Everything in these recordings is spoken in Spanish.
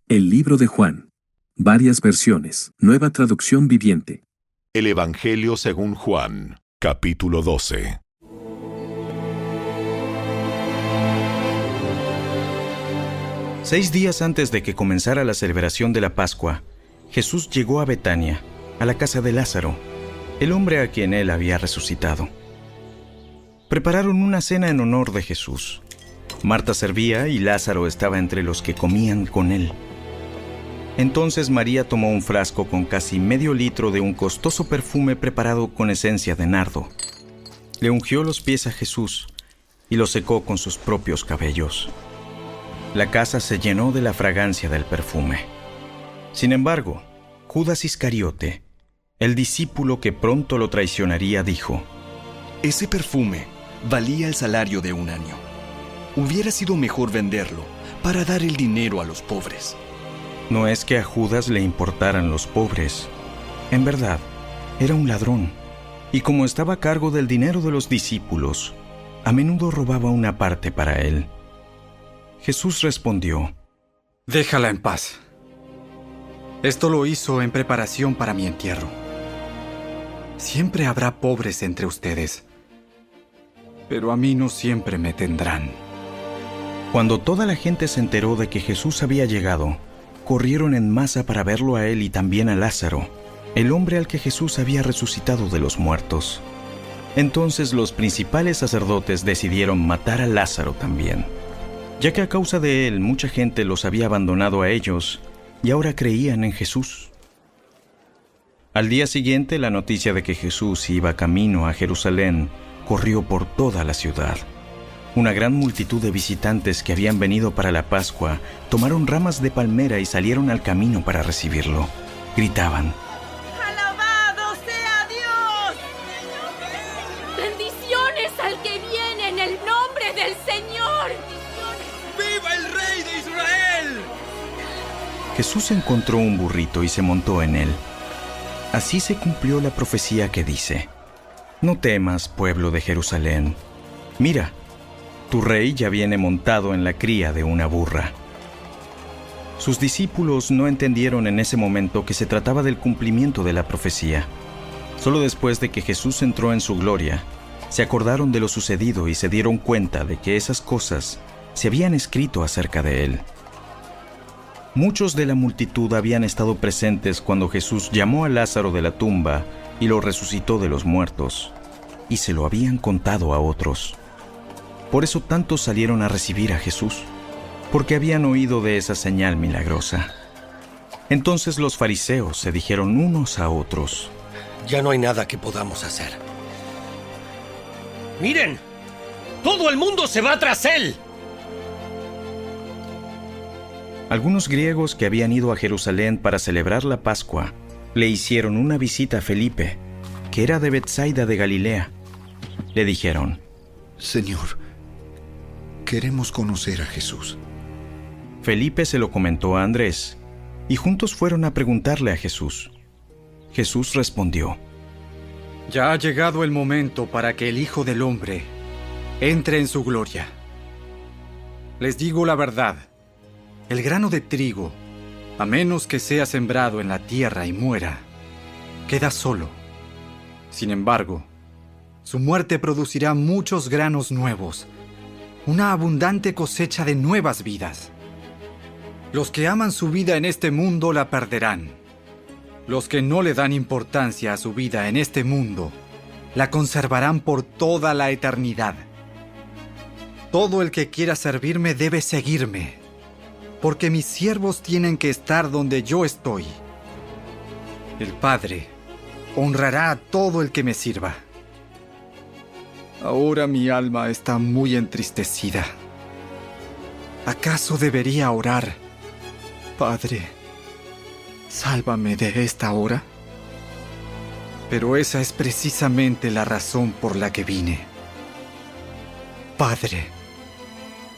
El libro de Juan. Varias versiones. Nueva traducción viviente. El Evangelio según Juan, capítulo 12. Seis días antes de que comenzara la celebración de la Pascua, Jesús llegó a Betania, a la casa de Lázaro, el hombre a quien él había resucitado. Prepararon una cena en honor de Jesús. Marta servía y Lázaro estaba entre los que comían con él. Entonces María tomó un frasco con casi medio litro de un costoso perfume preparado con esencia de nardo. Le ungió los pies a Jesús y los secó con sus propios cabellos. La casa se llenó de la fragancia del perfume. Sin embargo, Judas Iscariote, el discípulo que pronto lo traicionaría, dijo: Ese perfume valía el salario de un año. Hubiera sido mejor venderlo para dar el dinero a los pobres. No es que a Judas le importaran los pobres. En verdad, era un ladrón, y como estaba a cargo del dinero de los discípulos, a menudo robaba una parte para él. Jesús respondió: Déjala en paz. Esto lo hizo en preparación para mi entierro. Siempre habrá pobres entre ustedes, pero a mí no siempre me tendrán. Cuando toda la gente se enteró de que Jesús había llegado, corrieron en masa para verlo a él y también a Lázaro, el hombre al que Jesús había resucitado de los muertos. Entonces los principales sacerdotes decidieron matar a Lázaro también, ya que a causa de él mucha gente los había abandonado a ellos y ahora creían en Jesús. Al día siguiente, la noticia de que Jesús iba camino a Jerusalén corrió por toda la ciudad. Una gran multitud de visitantes que habían venido para la Pascua tomaron ramas de palmera y salieron al camino para recibirlo. Gritaban: ¡Alabado sea Dios! ¡Bendiciones al que viene en el nombre del Señor! ¡Viva el Rey de Israel! Jesús encontró un burrito y se montó en él. Así se cumplió la profecía que dice: No temas, pueblo de Jerusalén. Mira, tu rey ya viene montado en la cría de una burra. Sus discípulos no entendieron en ese momento que se trataba del cumplimiento de la profecía. Solo después de que Jesús entró en su gloria, se acordaron de lo sucedido y se dieron cuenta de que esas cosas se habían escrito acerca de él. Muchos de la multitud habían estado presentes cuando Jesús llamó a Lázaro de la tumba y lo resucitó de los muertos, y se lo habían contado a otros. Por eso tantos salieron a recibir a Jesús, porque habían oído de esa señal milagrosa. Entonces los fariseos se dijeron unos a otros: Ya no hay nada que podamos hacer. ¡Miren! ¡Todo el mundo se va tras él! Algunos griegos que habían ido a Jerusalén para celebrar la Pascua le hicieron una visita a Felipe, que era de Betsaida de Galilea. Le dijeron: Señor, queremos conocer a Jesús. Felipe se lo comentó a Andrés, y juntos fueron a preguntarle a Jesús. Jesús respondió: Ya ha llegado el momento para que el Hijo del Hombre entre en su gloria. Les digo la verdad. El grano de trigo, a menos que sea sembrado en la tierra y muera, queda solo. Sin embargo, su muerte producirá muchos granos nuevos, una abundante cosecha de nuevas vidas. Los que aman su vida en este mundo la perderán. Los que no le dan importancia a su vida en este mundo la conservarán por toda la eternidad. Todo el que quiera servirme debe seguirme, porque mis siervos tienen que estar donde yo estoy. El Padre honrará a todo el que me sirva. Ahora mi alma está muy entristecida. ¿Acaso debería orar: Padre, sálvame de esta hora? Pero esa es precisamente la razón por la que vine. Padre,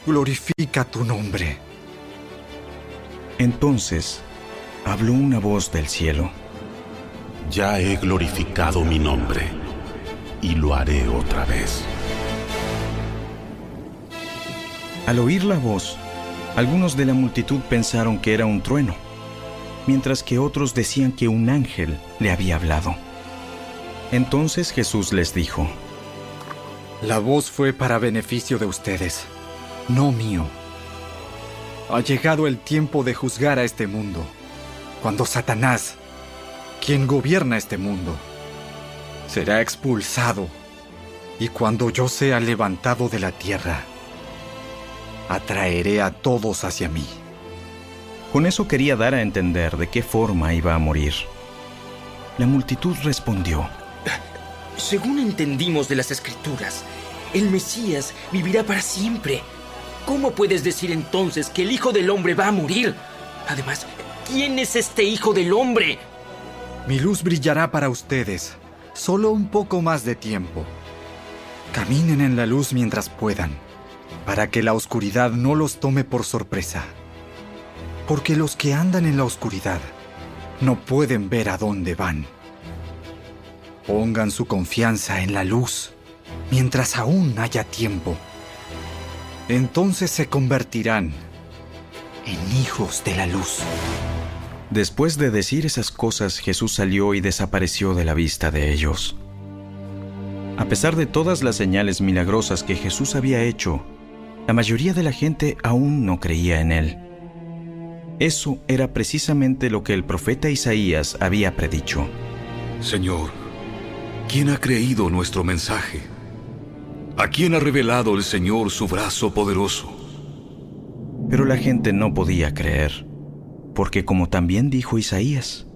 glorifica tu nombre. Entonces habló una voz del cielo: Ya he glorificado mi nombre, y lo haré otra vez. Al oír la voz, Algunos de la multitud pensaron que era un trueno, mientras que otros decían que un ángel le había hablado. Entonces Jesús les dijo: La voz fue para beneficio de ustedes, no mío. Ha llegado el tiempo de juzgar a este mundo, cuando Satanás, quien gobierna este mundo, será expulsado, y cuando yo sea levantado de la tierra, atraeré a todos hacia mí. Con eso quería dar a entender de qué forma iba a morir. La multitud respondió: Según entendimos de las Escrituras, el Mesías vivirá para siempre. ¿Cómo puedes decir entonces que el Hijo del Hombre va a morir? Además, ¿quién es este Hijo del Hombre? Mi luz brillará para ustedes, solo un poco más de tiempo. Caminen en la luz mientras puedan, para que la oscuridad no los tome por sorpresa. Porque los que andan en la oscuridad no pueden ver a dónde van. Pongan su confianza en la luz mientras aún haya tiempo. Entonces se convertirán en hijos de la luz. Después de decir esas cosas, Jesús salió y desapareció de la vista de ellos. A pesar de todas las señales milagrosas que Jesús había hecho, la mayoría de la gente aún no creía en él. Eso era precisamente lo que el profeta Isaías había predicho. Señor, ¿quién ha creído nuestro mensaje? ¿A quién ha revelado el Señor su brazo poderoso? Pero la gente no podía creer, porque como también dijo Isaías: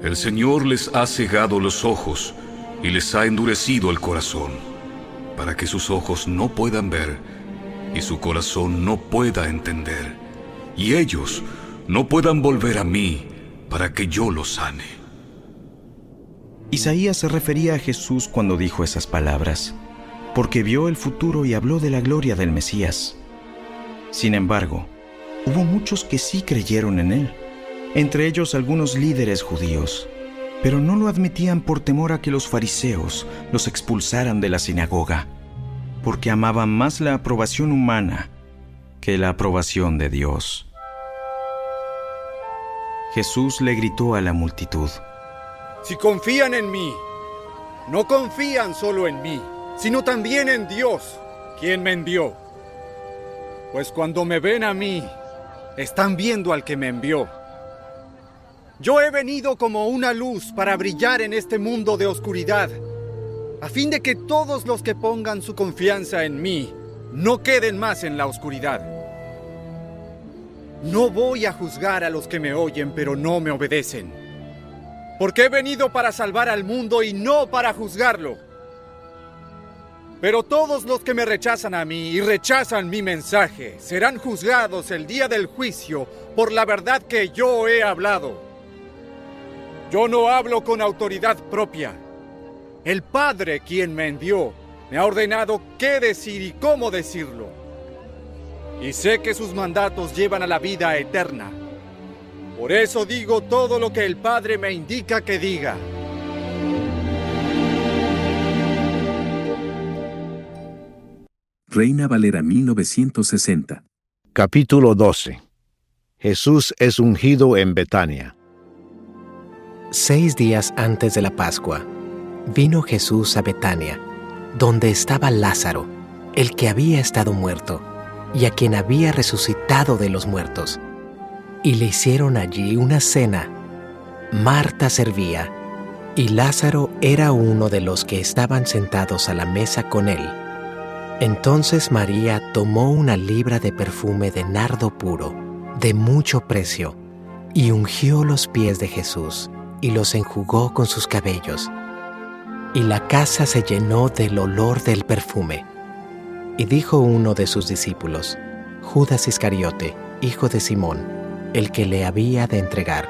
El Señor les ha cegado los ojos y les ha endurecido el corazón, para que sus ojos no puedan ver y su corazón no pueda entender, y ellos no puedan volver a mí para que yo los sane. Isaías se refería a Jesús cuando dijo esas palabras, porque vio el futuro y habló de la gloria del Mesías. Sin embargo, hubo muchos que sí creyeron en él, entre ellos algunos líderes judíos, pero no lo admitían por temor a que los fariseos los expulsaran de la sinagoga, porque amaban más la aprobación humana que la aprobación de Dios. Jesús le gritó a la multitud: Si confían en mí, no confían solo en mí, sino también en Dios, quien me envió. Pues cuando me ven a mí, están viendo al que me envió. Yo he venido como una luz para brillar en este mundo de oscuridad, a fin de que todos los que pongan su confianza en mí no queden más en la oscuridad. No voy a juzgar a los que me oyen, pero no me obedecen, porque he venido para salvar al mundo y no para juzgarlo. Pero todos los que me rechazan a mí y rechazan mi mensaje serán juzgados el día del juicio por la verdad que yo he hablado. Yo no hablo con autoridad propia. El Padre, quien me envió, me ha ordenado qué decir y cómo decirlo. Y sé que sus mandatos llevan a la vida eterna. Por eso digo todo lo que el Padre me indica que diga. Reina Valera 1960. Capítulo 12. Jesús es ungido en Betania. 6 días antes de la Pascua, vino Jesús a Betania, donde estaba Lázaro, el que había estado muerto, y a quien había resucitado de los muertos. Y le hicieron allí una cena. Marta servía, y Lázaro era uno de los que estaban sentados a la mesa con él. Entonces María tomó una libra de perfume de nardo puro, de mucho precio, y ungió los pies de Jesús, y los enjugó con sus cabellos. Y la casa se llenó del olor del perfume. Y dijo uno de sus discípulos, Judas Iscariote, hijo de Simón, el que le había de entregar: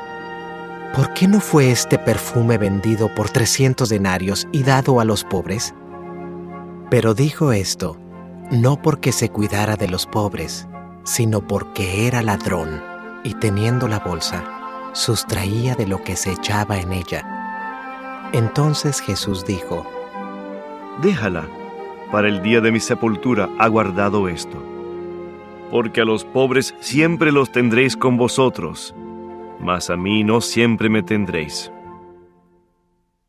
¿por qué no fue este perfume vendido por 300 denarios y dado a los pobres? Pero dijo esto, no porque se cuidara de los pobres, sino porque era ladrón, y teniendo la bolsa, sustraía de lo que se echaba en ella. Entonces Jesús dijo: déjala, para el día de mi sepultura ha guardado esto. porque a los pobres siempre los tendréis con vosotros, mas a mí no siempre me tendréis.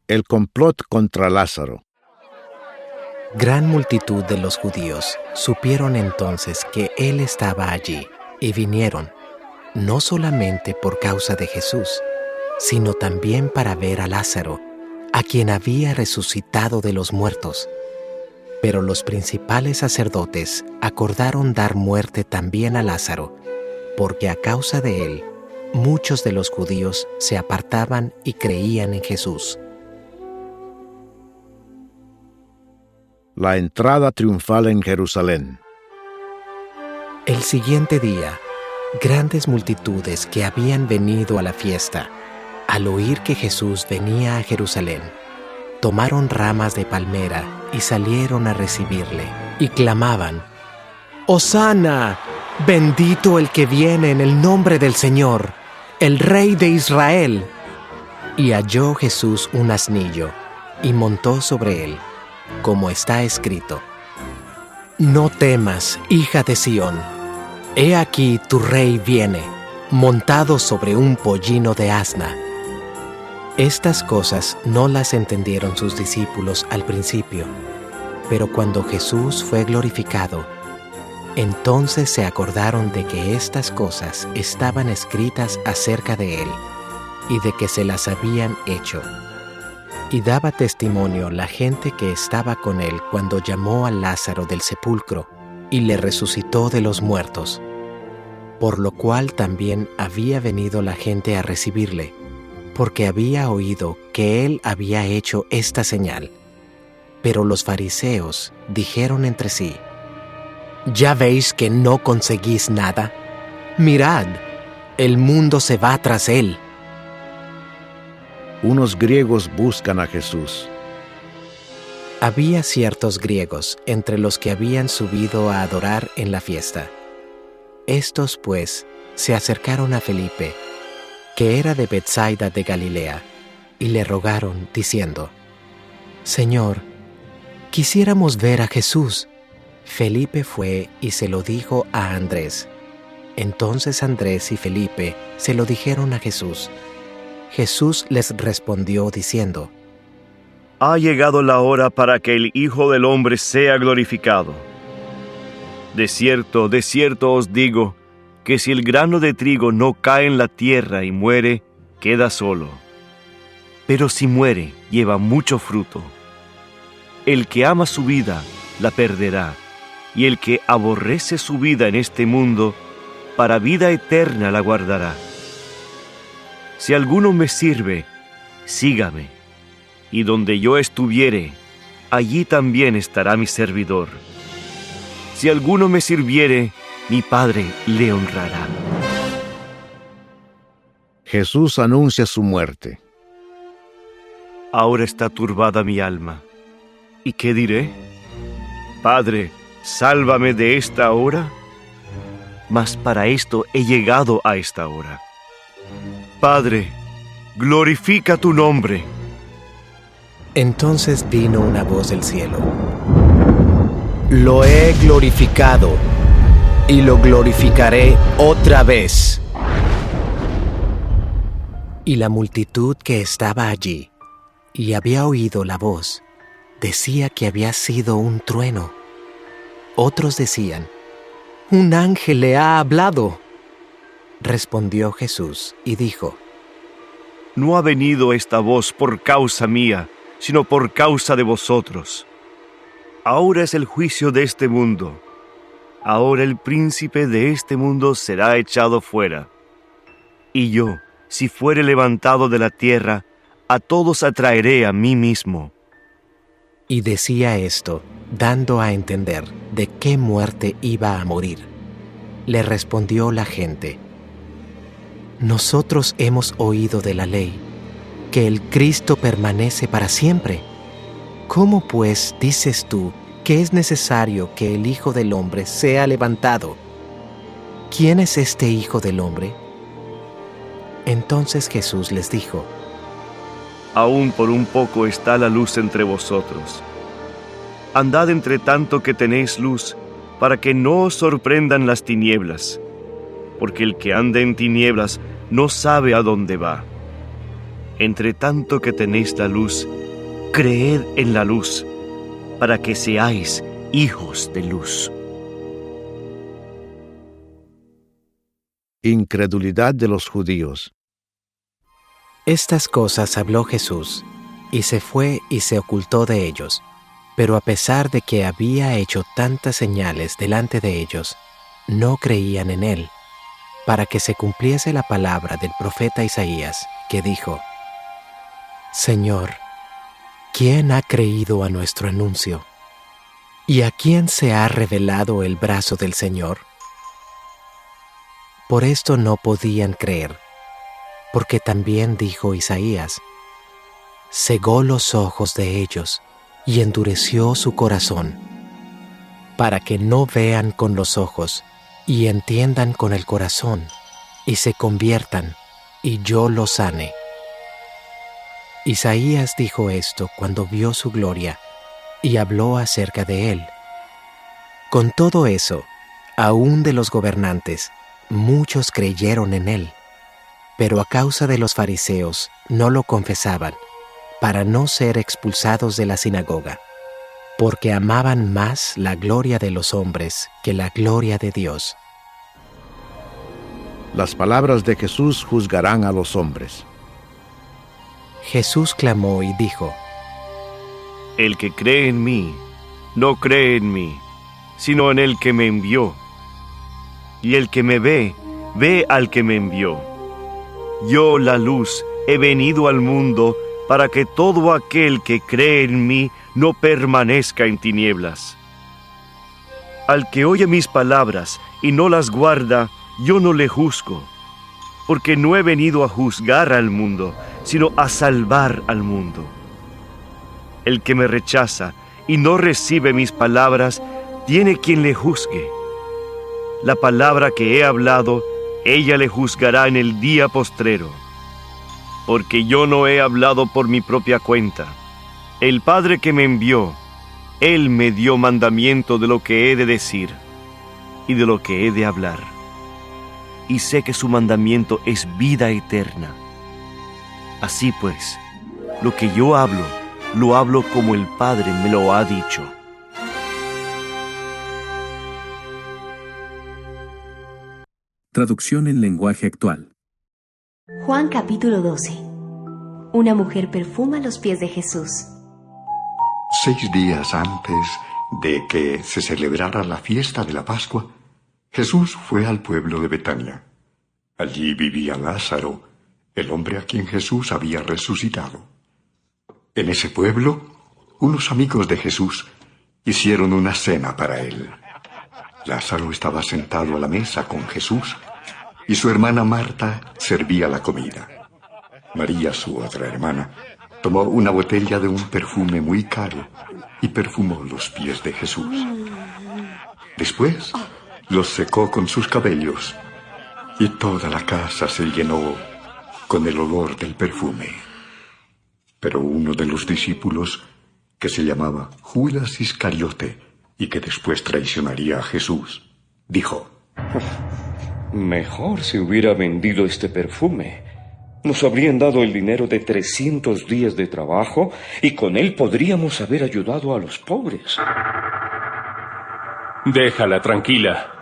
El complot contra Lázaro. Gran multitud de los judíos supieron entonces que él estaba allí y vinieron, no solamente por causa de Jesús, sino también para ver a Lázaro, a quien había resucitado de los muertos. Pero los principales sacerdotes acordaron dar muerte también a Lázaro, porque a causa de él, muchos de los judíos se apartaban y creían en Jesús. La entrada triunfal en Jerusalén. El siguiente día, grandes multitudes que habían venido a la fiesta, al oír que Jesús venía a Jerusalén, tomaron ramas de palmera y salieron a recibirle, y clamaban: «¡Hosana! ¡Bendito el que viene en el nombre del Señor, el Rey de Israel!». Y halló Jesús un asnillo, y montó sobre él, como está escrito: «No temas, hija de Sión, he aquí tu rey viene, montado sobre un pollino de asna». Estas cosas no las entendieron sus discípulos al principio, pero cuando Jesús fue glorificado, entonces se acordaron de que estas cosas estaban escritas acerca de él y de que se las habían hecho. Y daba testimonio la gente que estaba con él cuando llamó a Lázaro del sepulcro y le resucitó de los muertos, por lo cual también había venido la gente a recibirle, porque había oído que él había hecho esta señal. Pero los fariseos dijeron entre sí: «¿Ya veis que no conseguís nada? Mirad, el mundo se va tras él». Unos griegos buscan a Jesús. Había ciertos griegos entre los que habían subido a adorar en la fiesta. Estos, pues, se acercaron a Felipe, que era de Betsaida de Galilea, y le rogaron, diciendo: «Señor, quisiéramos ver a Jesús». Felipe fue y se lo dijo a Andrés. Entonces Andrés y Felipe se lo dijeron a Jesús. Jesús les respondió diciendo: Ha llegado la hora para que el Hijo del Hombre sea glorificado. De cierto os digo, que si el grano de trigo no cae en la tierra y muere, queda solo. Pero si muere, lleva mucho fruto. El que ama su vida, la perderá, y el que aborrece su vida en este mundo, para vida eterna la guardará. Si alguno me sirve, sígame, y donde yo estuviere, allí también estará mi servidor. Si alguno me sirviere, mi Padre le honrará. Jesús anuncia su muerte. Ahora está turbada mi alma. ¿Y qué diré? Padre, sálvame de esta hora. Mas para esto he llegado a esta hora. Padre, glorifica tu nombre. Entonces vino una voz del cielo: «Lo he glorificado, y lo glorificaré otra vez». Y la multitud que estaba allí, y había oído la voz, decía que había sido un trueno. Otros decían: «Un ángel le ha hablado». Respondió Jesús y dijo: No ha venido esta voz por causa mía, sino por causa de vosotros. Ahora es el juicio de este mundo. Ahora el príncipe de este mundo será echado fuera. Y yo, si fuere levantado de la tierra, a todos atraeré a mí mismo. Y decía esto, dando a entender de qué muerte iba a morir. Le respondió la gente: Nosotros hemos oído de la ley, que el Cristo permanece para siempre. ¿Cómo pues dices tú que es necesario que el Hijo del Hombre sea levantado? ¿Quién es este Hijo del Hombre? Entonces Jesús les dijo: Aún por un poco está la luz entre vosotros. Andad entre tanto que tenéis luz, para que no os sorprendan las tinieblas, porque el que anda en tinieblas no sabe a dónde va. Entre tanto que tenéis la luz, creed en la luz, para que seáis hijos de luz. Incredulidad de los judíos. Estas cosas habló Jesús, y se fue y se ocultó de ellos. Pero a pesar de que había hecho tantas señales delante de ellos, no creían en él, para que se cumpliese la palabra del profeta Isaías, que dijo: Señor, ¿quién ha creído a nuestro anuncio? ¿Y a quién se ha revelado el brazo del Señor? Por esto no podían creer, porque también dijo Isaías: cegó los ojos de ellos y endureció su corazón, para que no vean con los ojos y entiendan con el corazón y se conviertan, y yo los sane. Isaías dijo esto cuando vio su gloria y habló acerca de él. Con todo eso, aún de los gobernantes, muchos creyeron en él, pero a causa de los fariseos no lo confesaban, para no ser expulsados de la sinagoga, porque amaban más la gloria de los hombres que la gloria de Dios. Las palabras de Jesús juzgarán a los hombres. Jesús clamó y dijo: El que cree en mí, no cree en mí, sino en el que me envió. Y el que me ve, ve al que me envió. Yo, la luz, he venido al mundo para que todo aquel que cree en mí no permanezca en tinieblas. Al que oye mis palabras y no las guarda, yo no le juzgo, porque no he venido a juzgar al mundo, sino a salvar al mundo. El que me rechaza y no recibe mis palabras, tiene quien le juzgue. La palabra que he hablado, ella le juzgará en el día postrero. Porque yo no he hablado por mi propia cuenta. El Padre que me envió, Él me dio mandamiento de lo que he de decir y de lo que he de hablar. Y sé que su mandamiento es vida eterna. Así pues, lo que yo hablo, lo hablo como el Padre me lo ha dicho. Traducción en lenguaje actual. Juan capítulo 12. Una mujer perfuma los pies de Jesús. 6 días antes de que se celebrara la fiesta de la Pascua, Jesús fue al pueblo de Betania. Allí vivía Lázaro, el hombre a quien Jesús había resucitado. En ese pueblo, unos amigos de Jesús hicieron una cena para él. Lázaro estaba sentado a la mesa con Jesús y su hermana Marta servía la comida. María, su otra hermana, tomó una botella de un perfume muy caro y perfumó los pies de Jesús. Después los secó con sus cabellos y toda la casa se llenó con el olor del perfume. Pero uno de los discípulos, que se llamaba Judas Iscariote y que después traicionaría a Jesús, dijo: Mejor se hubiera vendido este perfume. Nos habrían dado el dinero de 300 días de trabajo y con él podríamos haber ayudado a los pobres. Déjala tranquila.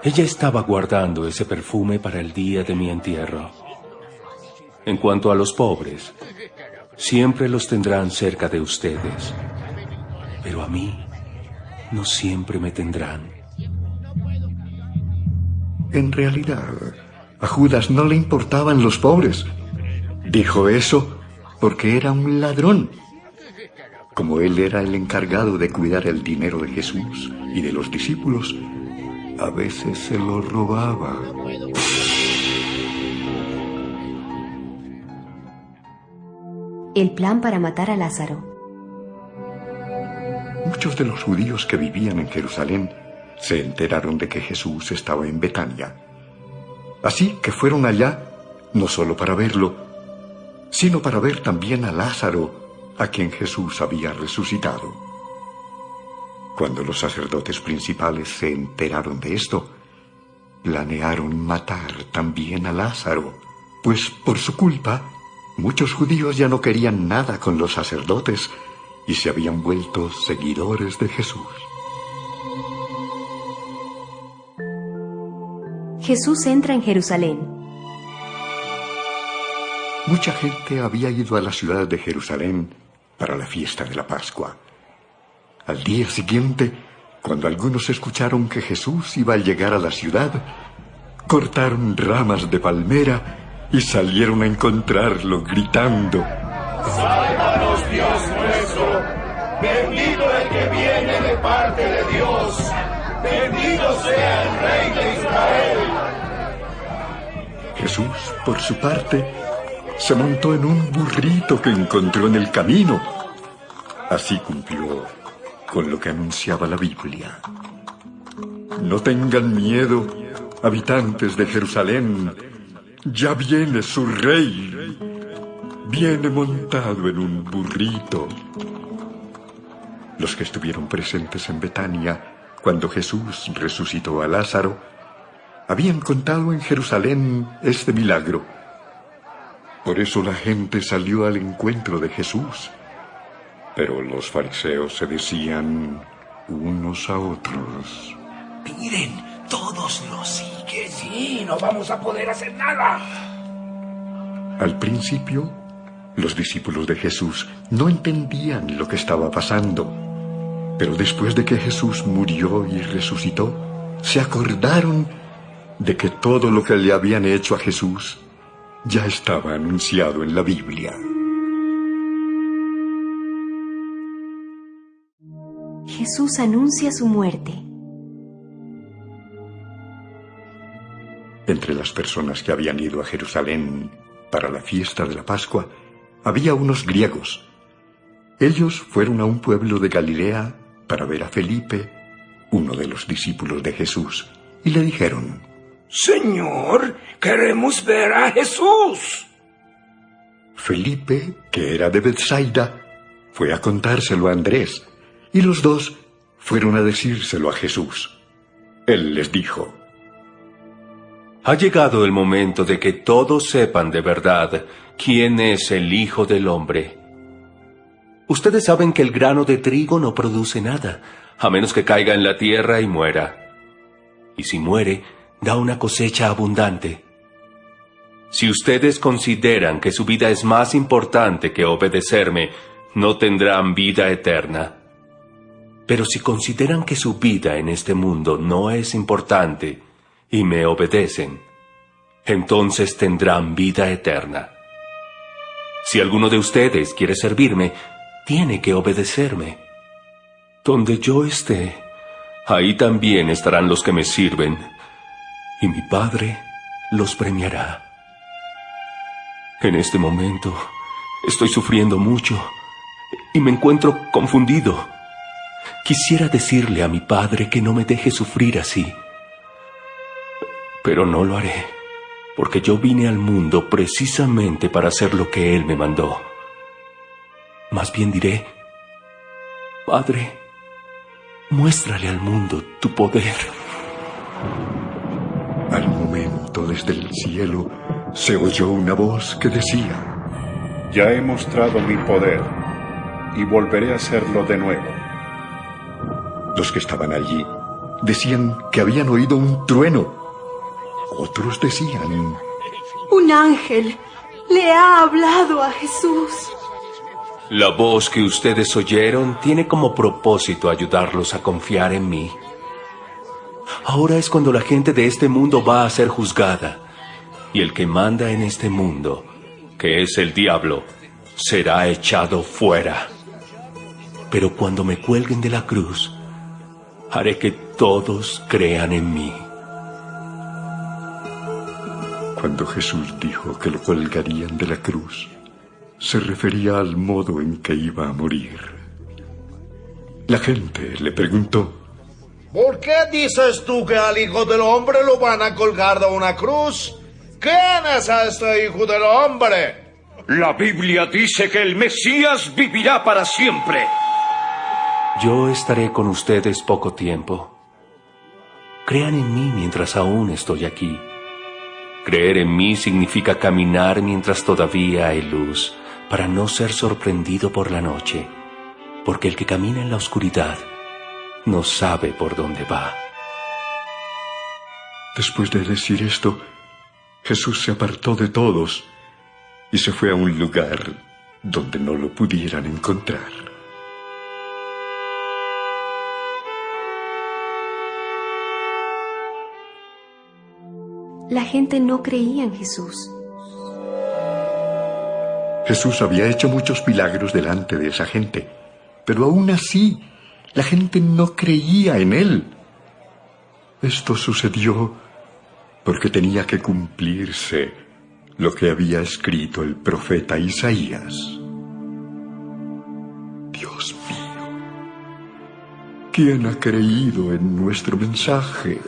Ella estaba guardando ese perfume para el día de mi entierro. En cuanto a los pobres, siempre los tendrán cerca de ustedes. Pero a mí, no siempre me tendrán. En realidad, a Judas no le importaban los pobres. Dijo eso porque era un ladrón. Como él era el encargado de cuidar el dinero de Jesús y de los discípulos, a veces se lo robaba. El plan para matar a Lázaro. Muchos de los judíos que vivían en Jerusalén se enteraron de que Jesús estaba en Betania. Así que fueron allá, no solo para verlo, sino para ver también a Lázaro, a quien Jesús había resucitado. Cuando los sacerdotes principales se enteraron de esto, planearon matar también a Lázaro, pues por su culpa, muchos judíos ya no querían nada con los sacerdotes y se habían vuelto seguidores de Jesús. Jesús entra en Jerusalén. Mucha gente había ido a la ciudad de Jerusalén para la fiesta de la Pascua. Al día siguiente, cuando algunos escucharon que Jesús iba a llegar a la ciudad, cortaron ramas de palmera y salieron a encontrarlo gritando: ¡Sálvanos, Dios nuestro! ¡Bendito el que viene de parte de Dios! ¡Bendito sea el Rey de Israel! Jesús, por su parte, se montó en un burrito que encontró en el camino. Así cumplió con lo que anunciaba la Biblia. No tengan miedo, habitantes de Jerusalén. Ya viene su rey. Viene montado en un burrito. Los que estuvieron presentes en Betania cuando Jesús resucitó a Lázaro habían contado en Jerusalén este milagro. Por eso la gente salió al encuentro de Jesús. Pero los fariseos se decían unos a otros: Miren, todos nos siguen. Sí, no vamos a poder hacer nada. Al principio, los discípulos de Jesús no entendían lo que estaba pasando. Pero después de que Jesús murió y resucitó, se acordaron de que todo lo que le habían hecho a Jesús ya estaba anunciado en la Biblia. Jesús anuncia su muerte. Entre las personas que habían ido a Jerusalén para la fiesta de la Pascua, había unos griegos. Ellos fueron a un pueblo de Galilea para ver a Felipe, uno de los discípulos de Jesús, y le dijeron: Señor, queremos ver a Jesús. Felipe, que era de Betsaida, fue a contárselo a Andrés, y los dos fueron a decírselo a Jesús. Él les dijo: Ha llegado el momento de que todos sepan de verdad quién es el Hijo del Hombre. Ustedes saben que el grano de trigo no produce nada, a menos que caiga en la tierra y muera. Y si muere, da una cosecha abundante. Si ustedes consideran que su vida es más importante que obedecerme, no tendrán vida eterna. Pero si consideran que su vida en este mundo no es importante y me obedecen, entonces tendrán vida eterna. Si alguno de ustedes quiere servirme, tiene que obedecerme. Donde yo esté, ahí también estarán los que me sirven, y mi Padre los premiará. En este momento estoy sufriendo mucho y me encuentro confundido. Quisiera decirle a mi Padre que no me deje sufrir así, pero no lo haré, porque yo vine al mundo precisamente para hacer lo que Él me mandó. Más bien diré: Padre, muéstrale al mundo tu poder. Al momento, desde el cielo, se oyó una voz que decía: Ya he mostrado mi poder y volveré a hacerlo de nuevo. Los que estaban allí decían que habían oído un trueno. Otros decían: Un ángel le ha hablado a Jesús. La voz que ustedes oyeron tiene como propósito ayudarlos a confiar en mí. Ahora es cuando la gente de este mundo va a ser juzgada, y el que manda en este mundo, que es el diablo, será echado fuera. Pero cuando me cuelguen de la cruz, haré que todos crean en mí. Cuando Jesús dijo que lo colgarían de la cruz, se refería al modo en que iba a morir. La gente le preguntó: ¿Por qué dices tú que al Hijo del Hombre lo van a colgar de una cruz? ¿Quién es este Hijo del Hombre? La Biblia dice que el Mesías vivirá para siempre. Yo estaré con ustedes poco tiempo. Crean en mí mientras aún estoy aquí. Creer en mí significa caminar mientras todavía hay luz, para no ser sorprendido por la noche, porque el que camina en la oscuridad no sabe por dónde va. Después de decir esto, Jesús se apartó de todos y se fue a un lugar donde no lo pudieran encontrar. La gente no creía en Jesús. Jesús había hecho muchos milagros delante de esa gente, pero aún así la gente no creía en él. Esto sucedió porque tenía que cumplirse lo que había escrito el profeta Isaías. Dios mío, ¿quién ha creído en nuestro mensaje?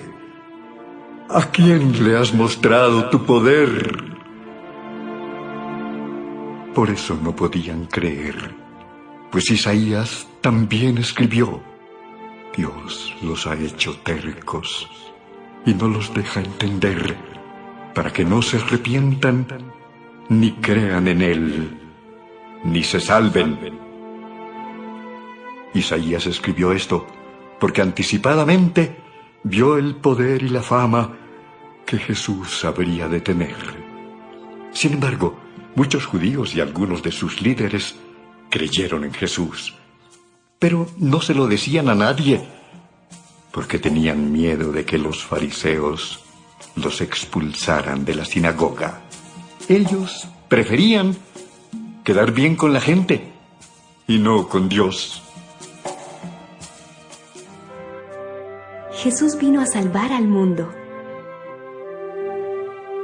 ¿A quién le has mostrado tu poder? Por eso no podían creer, pues Isaías también escribió: Dios los ha hecho tercos y no los deja entender, para que no se arrepientan, ni crean en él, ni se salven. Isaías escribió esto porque anticipadamente vio el poder y la fama que Jesús habría de tener. Sin embargo, muchos judíos y algunos de sus líderes creyeron en Jesús, pero no se lo decían a nadie, porque tenían miedo de que los fariseos los expulsaran de la sinagoga. Ellos preferían quedar bien con la gente y no con Dios. Jesús vino a salvar al mundo.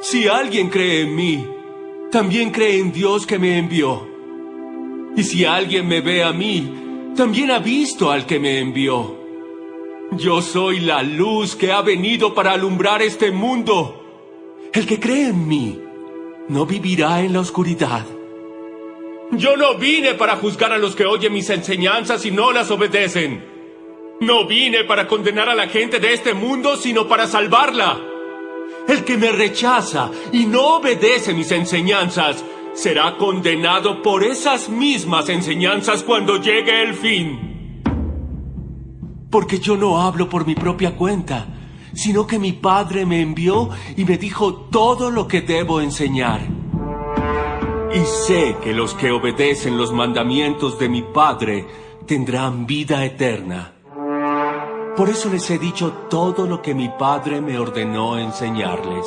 Si alguien cree en mí, también cree en Dios que me envió. Y si alguien me ve a mí, también ha visto al que me envió. Yo soy la luz que ha venido para alumbrar este mundo. El que cree en mí no vivirá en la oscuridad. Yo no vine para juzgar a los que oyen mis enseñanzas y no las obedecen. No vine para condenar a la gente de este mundo, sino para salvarla. El que me rechaza y no obedece mis enseñanzas será condenado por esas mismas enseñanzas cuando llegue el fin. Porque yo no hablo por mi propia cuenta, sino que mi Padre me envió y me dijo todo lo que debo enseñar. Y sé que los que obedecen los mandamientos de mi Padre tendrán vida eterna. Por eso les he dicho todo lo que mi Padre me ordenó enseñarles.